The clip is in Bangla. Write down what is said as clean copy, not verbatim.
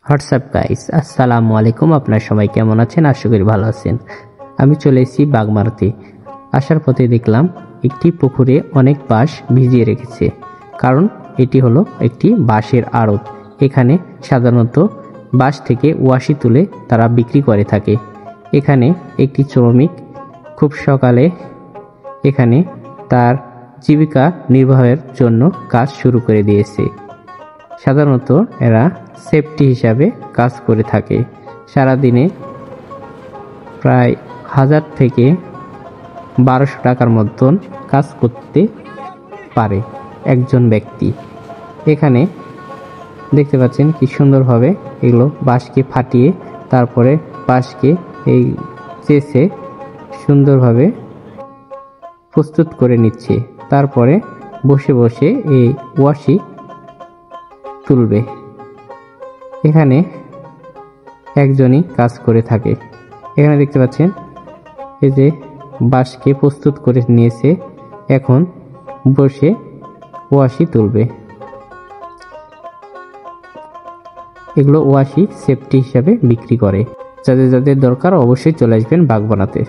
হোয়াটসঅ্যাপ গাইস, আসসালামু আলাইকুম। আপনার সবাই কেমন আছেন? আশা করি ভালো আছেন। আমি চলে এসেছি বাগমারাতে। আসার পথে দেখলাম একটি পুকুরে অনেক বাঁশ ভিজিয়ে রেখেছে, কারণ এটি হলো একটি বাঁশের আড়ত। এখানে সাধারণত বাঁশ থেকে ওয়াশি তুলে তারা বিক্রি করে থাকে। এখানে একটি শ্রমিক খুব সকালে এখানে তার জীবিকা নির্বাহের জন্য কাজ শুরু করে দিয়েছে। সাধারণত এরা সেফটি হিসাবে কাজ করে থাকে। সারাদিনে প্রায় 1000 থেকে 1200 টাকার মতন কাজ করতে পারে একজন ব্যক্তি। এখানে দেখতে পাচ্ছেন কি সুন্দরভাবে এগুলো বাঁশকে ফাটিয়ে তারপরে বাঁশকে এই চেসে সুন্দরভাবে প্রস্তুত করে নিচ্ছে। তারপরে বসে বসে এই ওয়াশি তুলবে। এখানে একজনই কাজ করে থাকে। এখানে দেখতে পাচ্ছেন এই যে বাঁশকে প্রস্তুত করে নিয়েছে, এখন বসে ওয়াশি তুলবে। এগুলো ওয়াশি সেফটি হিসাবে বিক্রি করে। যাদের যাদের দরকার অবশ্যই চলে আসবেন বাগমারাতে।